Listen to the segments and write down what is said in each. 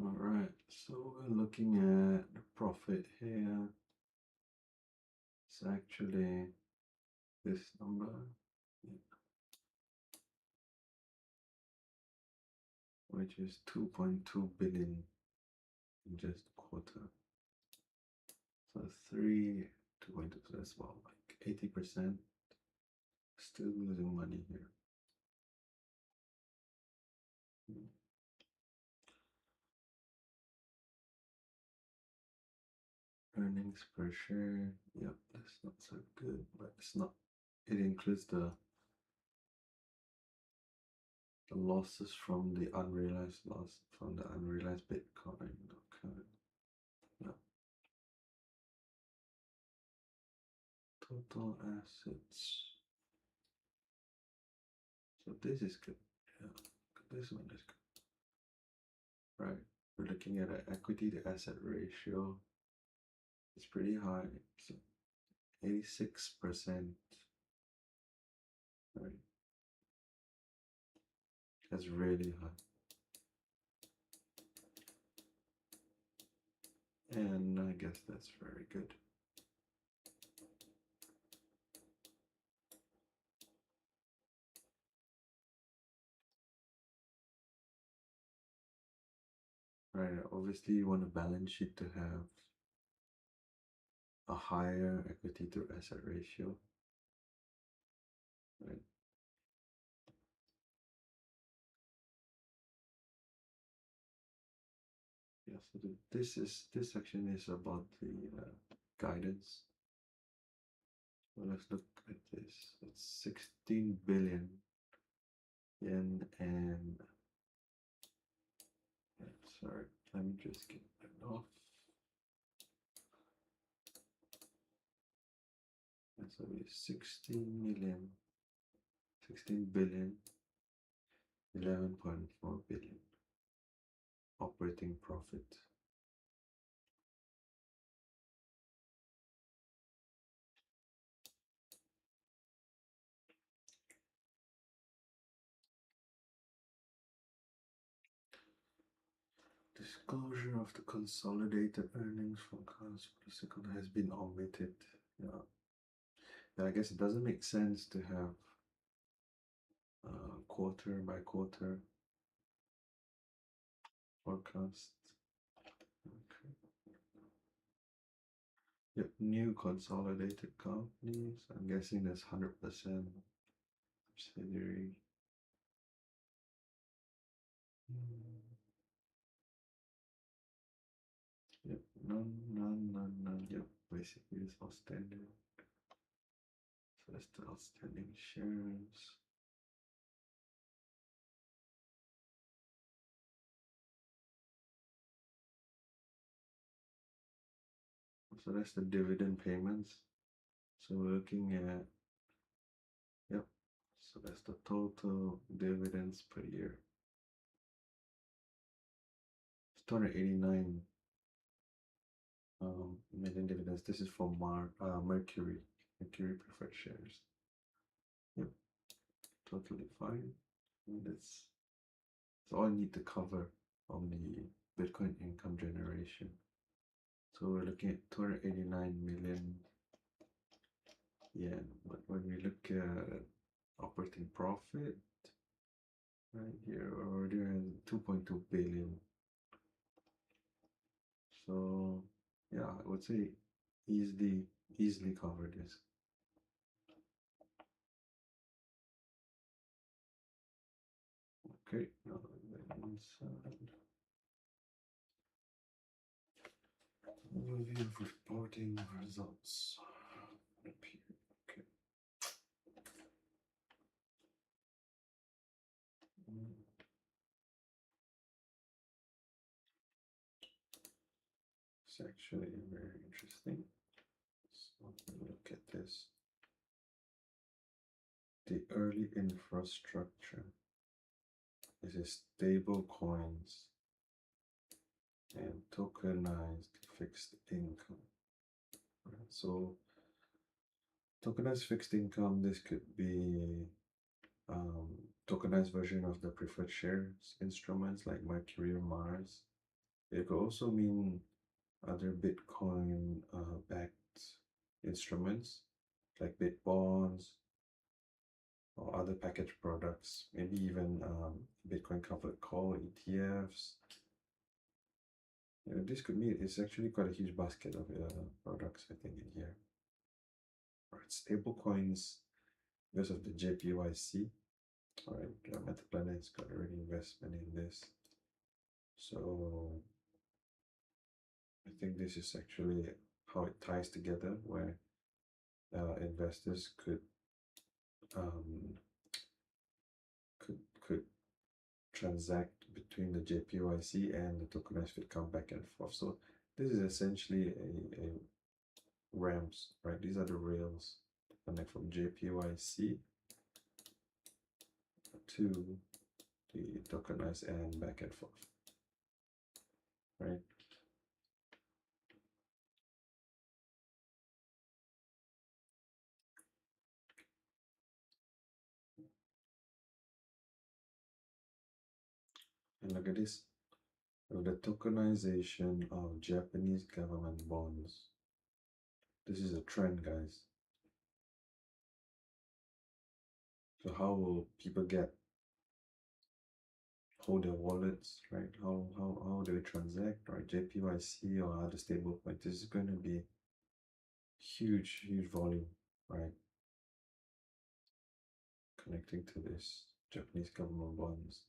All right, so we're looking at the profit here. It's actually this number, yeah, which is 2.2 billion in just a quarter. So 2.2, so that's about like 80%. Still losing money here. Earnings per share, yep, that's not so good, but it's not, it includes the losses from the unrealized loss from the unrealized Bitcoin. Okay. Yep. Total assets. So this is good. Yeah, this one is good. Right. We're looking at an equity to asset ratio. It's pretty high. So 86%. Right. That's really high. And I guess that's very good. Right. Obviously, you want a balance sheet to have a higher equity to asset ratio. Right. Yeah, so this section is about the guidance. Well, let's look at this. It's 16 billion yen and sorry, let me just get that off. And so it's 16 billion, 11.4 billion operating profit. Disclosure of the consolidated earnings forecast for the second has been omitted. Yeah. I guess it doesn't make sense to have quarter by quarter forecast. Okay. Yep, new consolidated companies. I'm guessing that's 100% subsidiary. Yep, none. Yep, basically it's outstanding. So that's the outstanding shares. So that's the dividend payments. So we're looking at, yep, so that's the total dividends per year. It's 289 million dividends. This is for Mercury preferred shares. Yep, totally fine. And that's all I need to cover on the Bitcoin income generation. So we're looking at 289 million yen. But when we look at operating profit, right here, we're already at 2.2 billion. So yeah, I would say easily cover this. Okay, now inside. Overview of reporting results. Up here. Okay. It's actually very interesting. So look at this. The early infrastructure. This is stable coins and tokenized fixed income. Right, so tokenized fixed income, this could be tokenized version of the preferred shares instruments like Mercury or Mars. It could also mean other Bitcoin backed instruments like Bit bonds or other packaged products, maybe even Bitcoin covered call ETFs. This could mean it's actually quite a huge basket of products, I think, in here. Alright, stable coins because of the JPYC. Alright, Metaplanet's got already investment in this. So I think this is actually how it ties together, where investors um, could transact between the JPYC and the tokenized Fit come back and forth. So this is essentially a ramps, right? These are the rails to connect from JPYC to the tokenized and back and forth, right? And look at this, the tokenization of Japanese government bonds. This is a trend, guys. So how will people hold their wallets, right? How do we transact, right? JPYC or other stable coins. This is going to be huge volume, right? Connecting to this Japanese government bonds.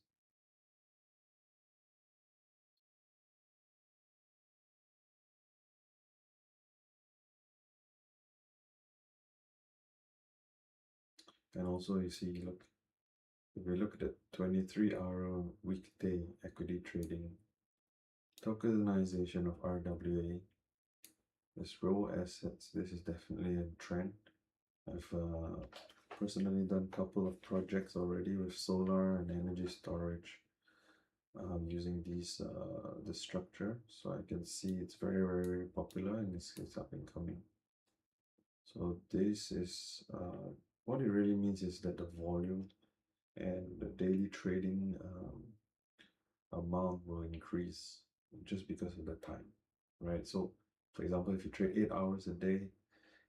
And also you see, look, if we look at the 23-hour weekday equity trading, tokenization of RWA, this raw assets, this is definitely a trend. I've personally done a couple of projects already with solar and energy storage using this structure, so I can see it's very popular and it's up and coming. So this is what it really means is that the volume and the daily trading amount will increase just because of the time, right? So for example, if you trade 8 hours a day,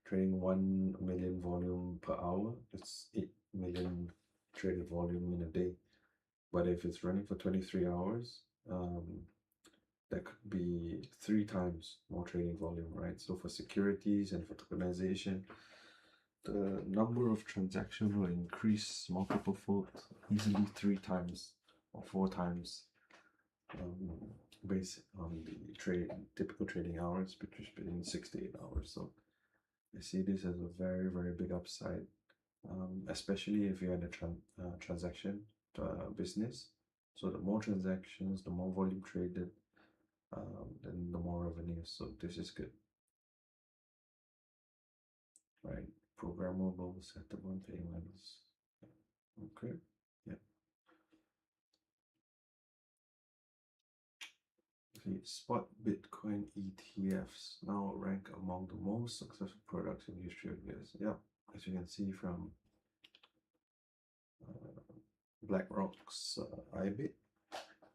trading 1 million volume per hour, it's 8 million traded volume in a day. But if it's running for 23 hours, that could be 3 times more trading volume, right? So for securities and for tokenization, the number of transactions will increase multiple fold, easily 3 times or 4 times, based on the typical trading hours, between 6 to 8 hours. So I see this as a very big upside, especially if you're in a transaction business. So the more transactions, the more volume traded, then the more revenue. So this is good, right? Programmable settlement payments. Okay, yeah. The spot Bitcoin ETFs now rank among the most successful products in the history of years. Yeah, as you can see from BlackRock's IBIT,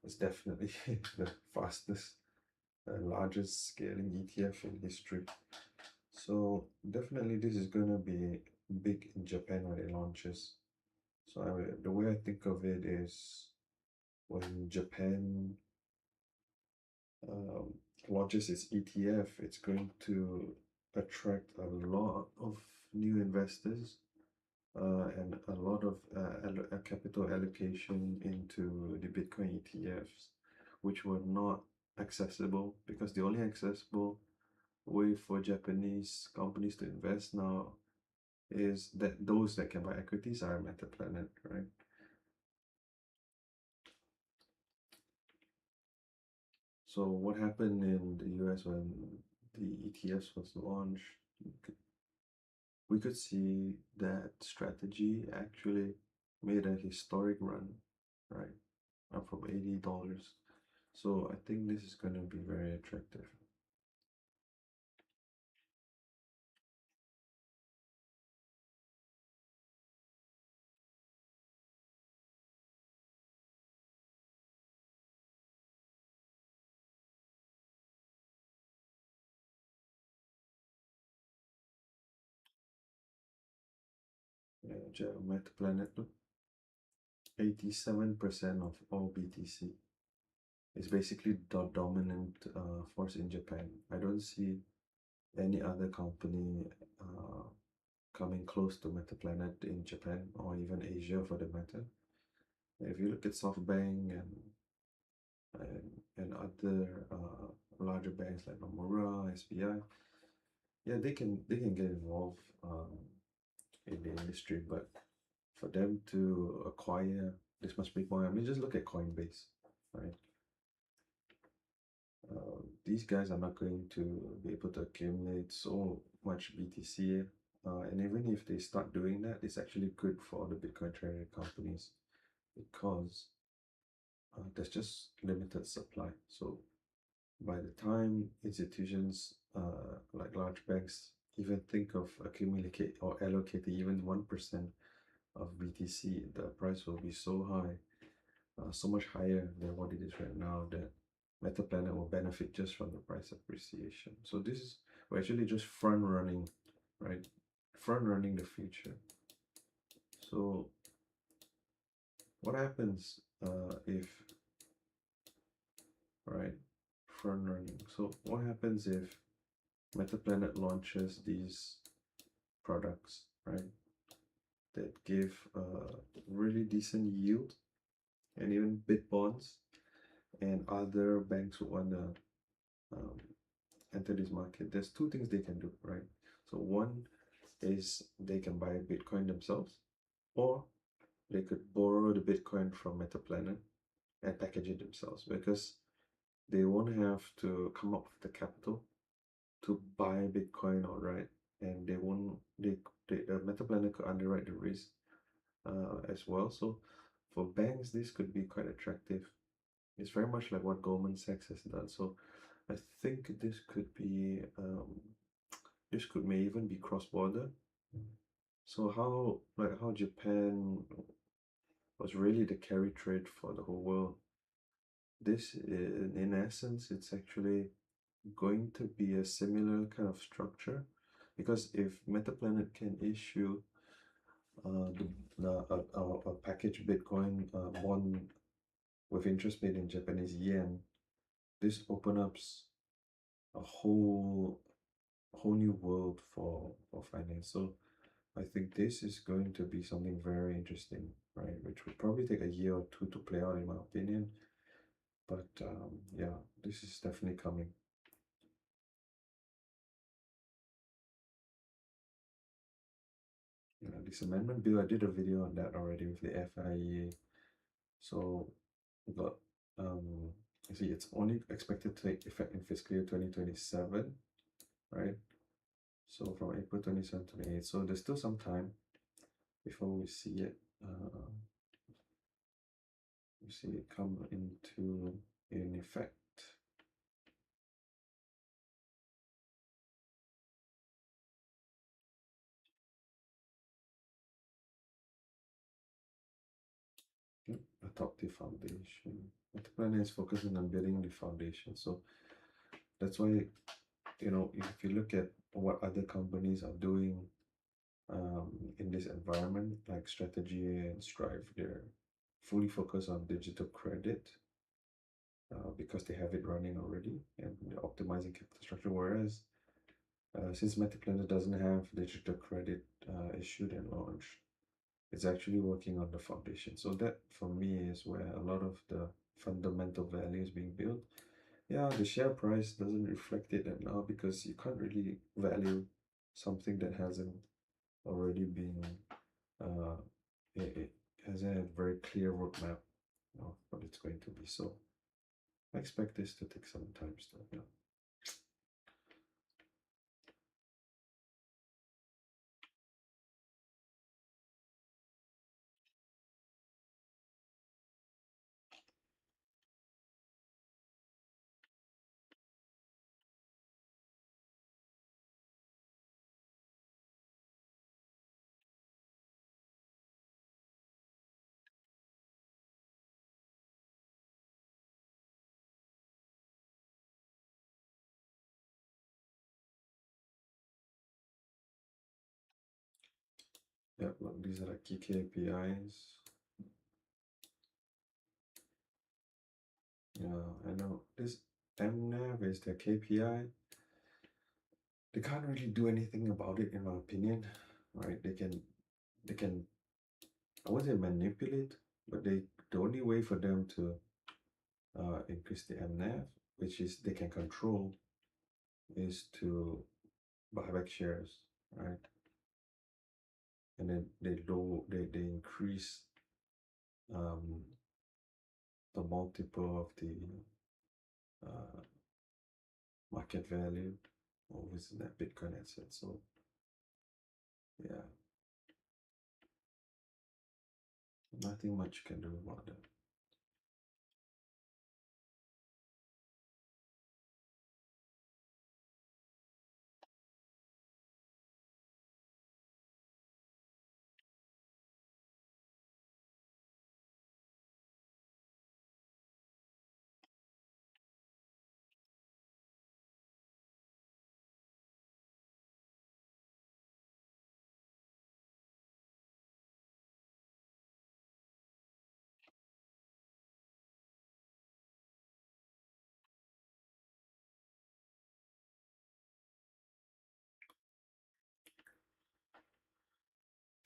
it's definitely the fastest, largest scaling ETF in history. So definitely this is going to be big in Japan when it launches. So the way I think of it is, when Japan launches its ETF, it's going to attract a lot of new investors and a lot of capital allocation into the Bitcoin ETFs, which were not accessible, because the only accessible way for Japanese companies to invest now is that those that can buy equities are Metaplanet, right? So what happened in the US when the ETFs was launched, we could see that strategy actually made a historic run, right? Up from $80. So I think this is going to be very attractive. Metaplanet, 87% of all BTC is basically the dominant force in Japan. I don't see any other company coming close to Metaplanet in Japan or even Asia for the matter. If you look at SoftBank and other larger banks like Nomura, SBI, yeah, they can get involved in the industry, but for them to acquire this much Bitcoin, I mean, just look at Coinbase, right? These guys are not going to be able to accumulate so much BTC. And even if they start doing that, it's actually good for the Bitcoin trading companies because there's just limited supply. So by the time institutions like large banks even think of accumulate or allocate even 1% of BTC, the price will be so high, so much higher than what it is right now, that Metaplanet will benefit just from the price appreciation. So this is, we're actually just front running, right? Front running the future. So what happens if, right? Front running. So what happens if Metaplanet launches these products, right? That give really decent yield and even bit bonds, and other banks would want to enter this market. There's two things they can do, right? So one is they can buy Bitcoin themselves, or they could borrow the Bitcoin from Metaplanet and package it themselves, because they won't have to come up with the capital to buy Bitcoin outright, and they won't the Metaplanet could underwrite the risk as well. So for banks, this could be quite attractive. It's very much like what Goldman Sachs has done. So I think this could be this could may even be cross-border. So how Japan was really the carry trade for the whole world. This in essence, it's actually going to be a similar kind of structure, because if Metaplanet can issue a packaged Bitcoin bond with interest paid in Japanese yen, this opens up a whole new world for finance. So I think this is going to be something very interesting, right? Which would probably take a year or two to play out, in my opinion. But yeah, this is definitely coming. Yeah, this amendment bill, I did a video on that already with the FIA. So we got you see, it's only expected to take effect in fiscal year 2027, right? So from April 27 to 28. So there's still some time before we see it. We see it come into in effect. Atop the foundation. Metaplanet is focusing on building the foundation. So that's why, you know, if you look at what other companies are doing in this environment, like Strategy and Strive, they're fully focused on digital credit because they have it running already and they're optimizing capital structure. Whereas since Metaplanet doesn't have digital credit issued and launched, it's actually working on the foundation. So that for me is where a lot of the fundamental value is being built. Yeah, the share price doesn't reflect it now because you can't really value something that hasn't already been it has a very clear roadmap of what it's going to be. So I expect this to take some time still. Yeah. Yep, look, these are the key KPIs. Yeah, I know this MNAV is their KPI. They can't really do anything about it, in my opinion, right? They can, I wouldn't say manipulate, but the only way for them to increase the MNAV, which is they can control, is to buy back shares, right? And then they increase um, the multiple of the uh, market value or within that Bitcoin asset. So yeah, nothing much you can do about that.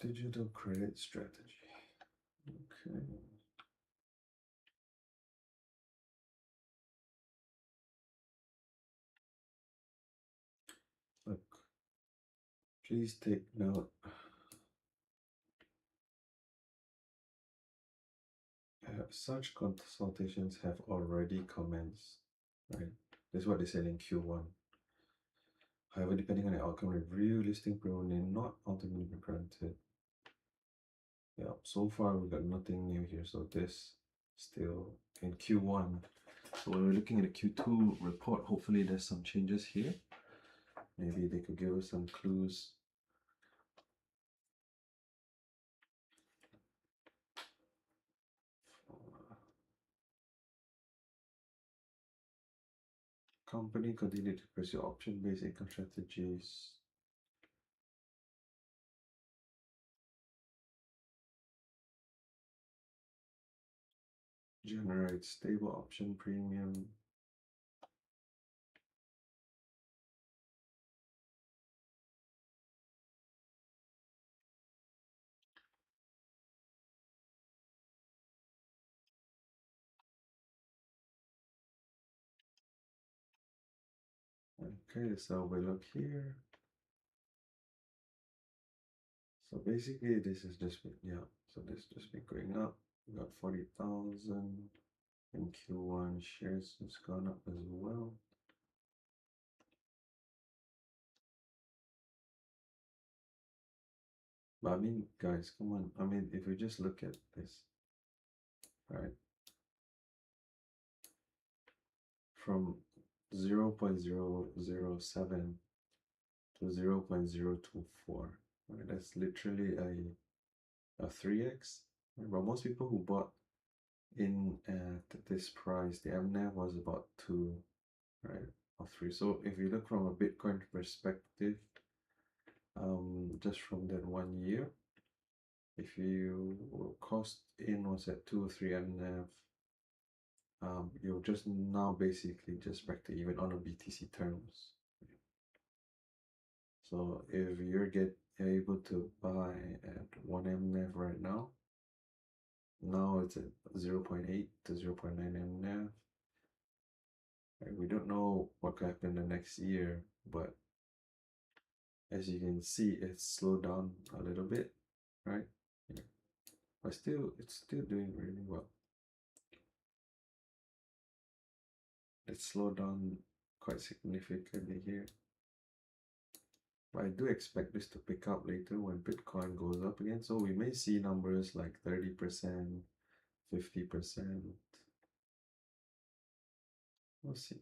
Digital credit strategy. Okay. Look, please take note. Such consultations have already commenced, right? That's what they said in Q1. However, depending on the outcome review, listing approval may not ultimately be granted. Yeah, so far we got nothing new here, so this still in Q1. So when we're looking at the Q2 report, hopefully there's some changes here. Maybe they could give us some clues. Company continue to pursue option-based income strategies. Generate stable option premium. Okay, so we look here. So basically this is just been, yeah, so this just been going up. We got 40,000 in Q1. Shares has gone up as well. But I mean, guys, come on. I mean, if we just look at this, right, from 0.007 to 0.024, right, that's literally a 3x. Right? But most people who bought in at this price, the MNAV was about 2, right, or 3. So if you look from a Bitcoin perspective, just from that 1 year, if you cost in was at 2 or 3 MNAV, you're just now basically just back to even on a BTC terms. So if you're able to buy at 1 MNAV right now, it's at 0.8 to 0.9 MNAV. Right? We don't know what could happen the next year, but as you can see, it's slowed down a little bit, right? Yeah. But still, it's still doing really well. It's slowed down quite significantly here. But I do expect this to pick up later when Bitcoin goes up again. So we may see numbers like 30%, 50%. We'll see.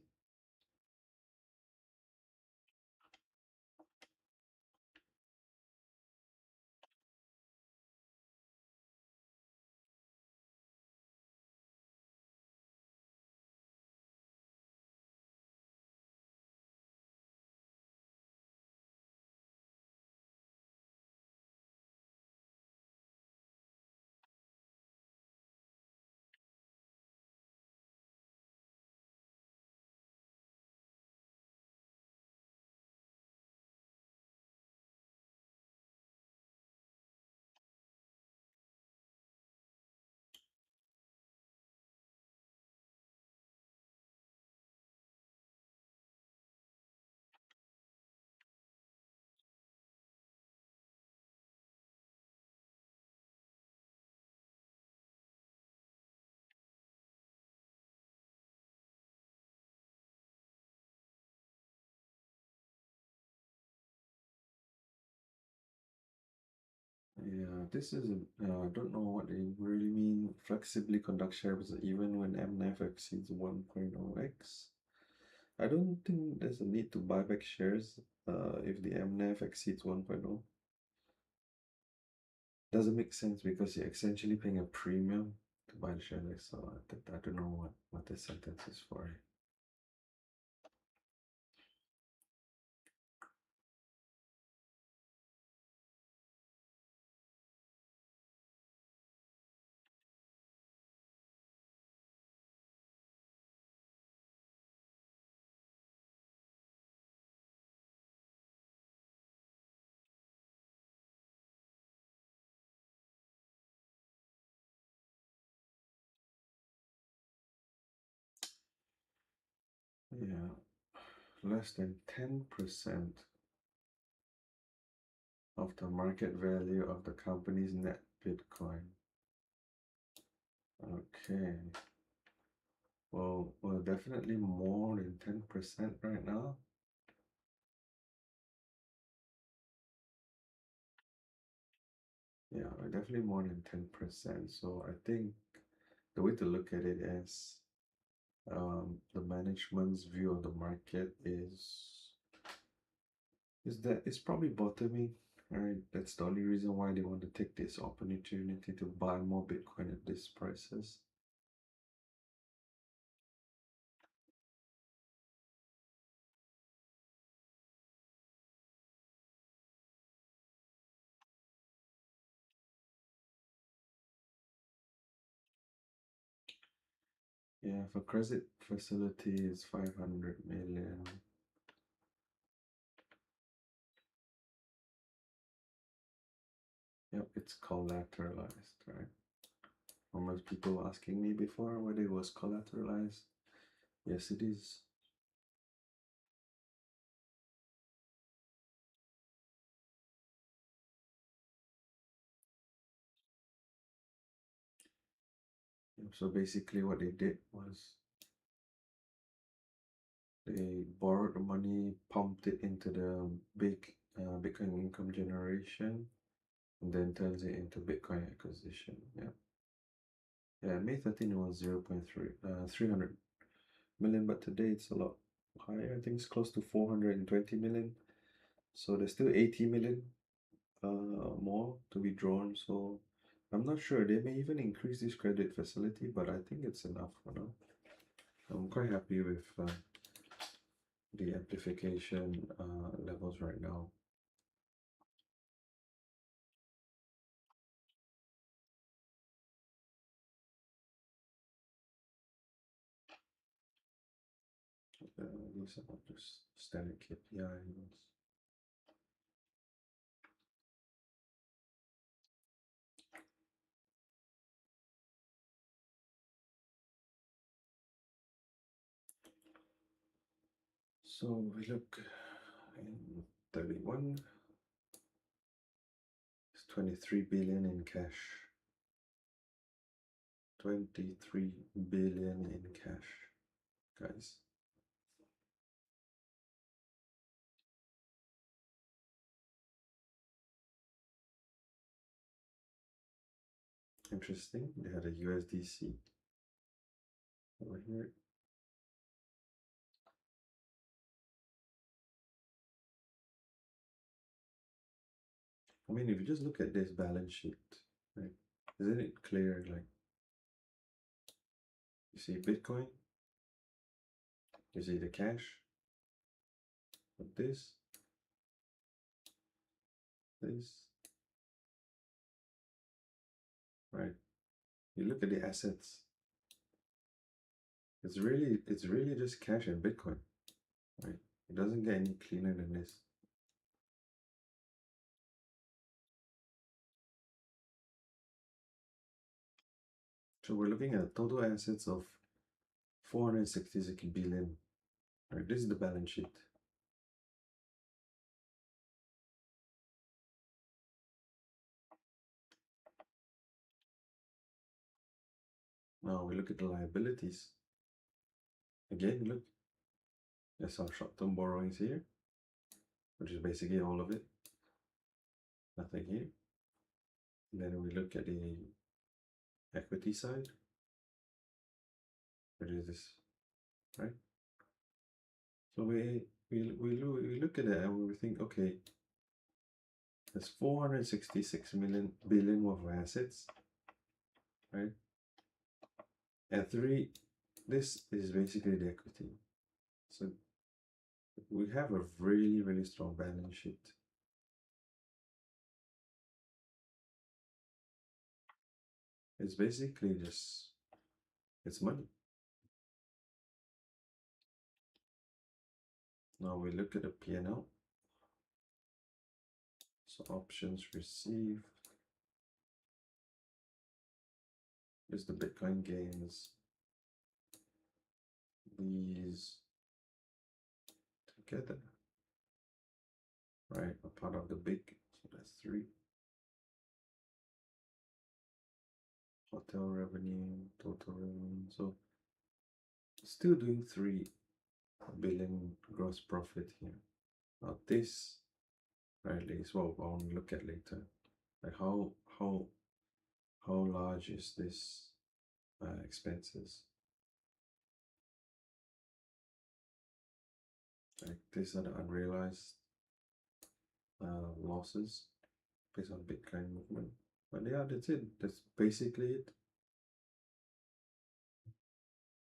Yeah, this is I don't know what they really mean. Flexibly conduct shares even when MNAV exceeds 1.0x. I don't think there's a need to buy back shares if the MNAV exceeds 1.0. Doesn't make sense because you're essentially paying a premium to buy the share. So I don't know what this sentence is for. Yeah, less than 10% of the market value of the company's net Bitcoin. Okay. Well, definitely more than 10% right now. Yeah, definitely more than 10%. So I think the way to look at it is the management's view of the market is that it's probably bottoming, right? That's the only reason why they want to take this opportunity to buy more Bitcoin at these prices. Yeah, for credit facility is 500 million. Yep, it's collateralized, right? Almost people asking me before whether it was collateralized. Yes, it is. Yep, so basically what they did was they borrowed the money, pumped it into the big Bitcoin income generation, and then turns it into Bitcoin acquisition. Yeah. Yeah, May 13 it was 300 million, but today it's a lot higher. I think it's close to 420 million. So there's still 80 million more to be drawn. So I'm not sure. They may even increase this credit facility, but I think it's enough for now. I'm quite happy with the amplification levels right now. These are just standard KPIs. So we look in 31, it's 23 billion in cash. 23 billion in cash, guys. Interesting. They had a USDC over here. I mean, if you just look at this balance sheet, right, isn't it clear? Like, you see Bitcoin, you see the cash, but this, right? You look at the assets. It's really just cash and Bitcoin, right? It doesn't get any cleaner than this. So we're looking at total assets of 466 billion. Right, this is the balance sheet. Now we look at the liabilities. Again, look, there's some short-term borrowings here, which is basically all of it. Nothing here. Then we look at the equity side. What is this, right? So we look at it and we think, okay, there's 466 billion worth of assets, right? And this is basically the equity. So we have a really strong balance sheet. It's basically just, it's money. Now we look at the P&L. So options received. Is the Bitcoin gains. These together, right? A part of the big, so that's 3. Hotel revenue, total revenue. So still doing 3 billion gross profit here. Now this, right, is what I want to look at later. Like how large is this expenses? Like these are the unrealized losses based on Bitcoin movement. But yeah, that's it. That's basically it.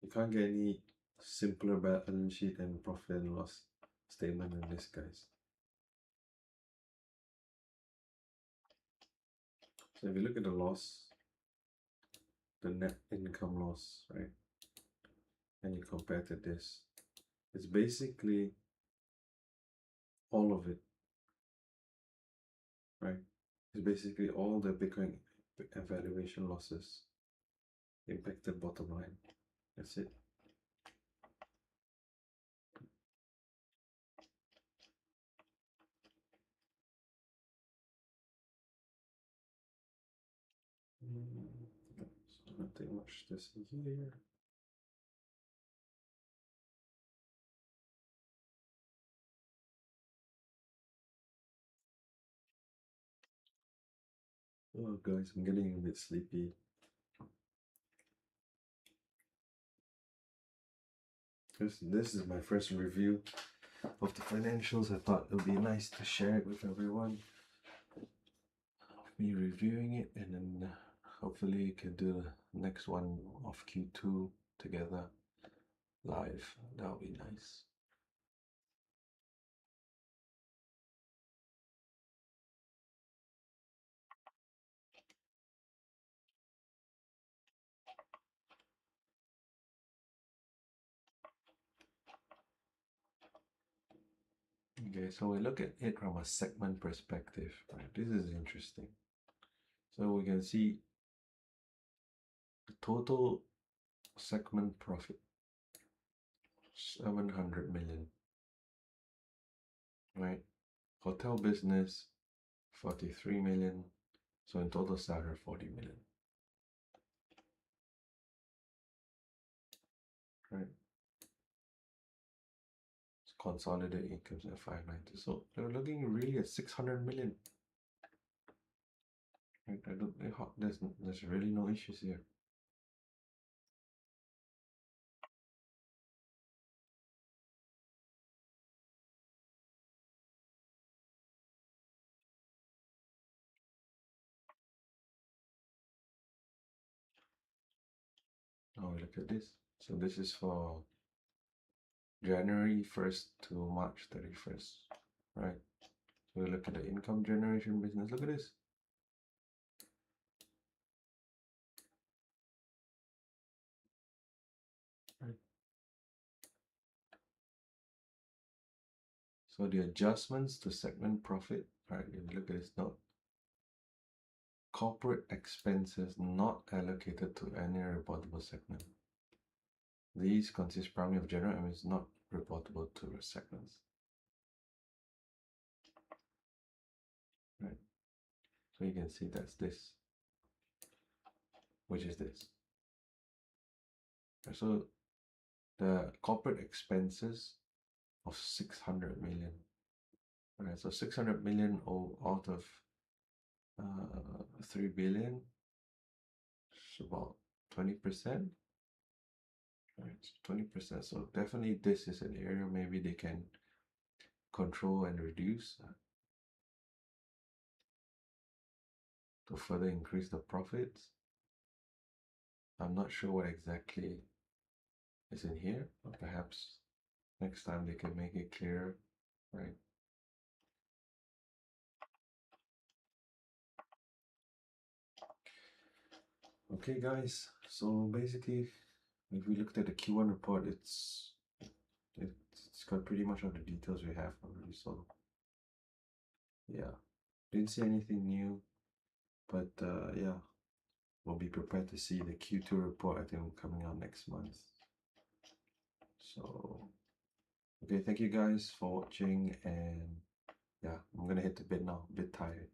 You can't get any simpler balance sheet and profit and loss statement than this, guys. So if you look at the loss, the net income loss, right, and you compare to this, it's basically all of it, right? It's basically all the Bitcoin evaluation losses impacted bottom line. That's it. So nothing much to see here. Oh guys, I'm getting a bit sleepy. This is my first review of the financials. I thought it would be nice to share it with everyone. Me reviewing it, and then hopefully you can do the next one of Q2 together live. That would be nice. Okay, so we look at it from a segment perspective, right? This is interesting. So we can see the total segment profit, 700 million, right? Hotel business, 43 million. So in total, 740 million, right? Consolidated incomes at 590. So they're looking really at 600 million. Right? There's really no issues here. Now we look at this. So this is for January 1st to March 31st, right? So we look at the income generation business. Look at this. Right. So the adjustments to segment profit, right? If you look at this note, corporate expenses not allocated to any reportable segment. These consist primarily of general and is not reportable to the segments. Right. So you can see that's this, which is this. So the corporate expenses of 600 million. Right, so 600 million out of 3 billion. It's about 20%. Right, 20%. So definitely this is an area maybe they can control and reduce to further increase the profits. I'm not sure what exactly is in here, but perhaps next time they can make it clearer, right? Okay, guys. So basically, if we looked at the Q1 report, it's got pretty much all the details we have already. So yeah, didn't see anything new, but yeah, we'll be prepared to see the Q2 report. I think coming out next month. So okay, thank you guys for watching, and yeah, I'm gonna hit the bed now. A bit tired.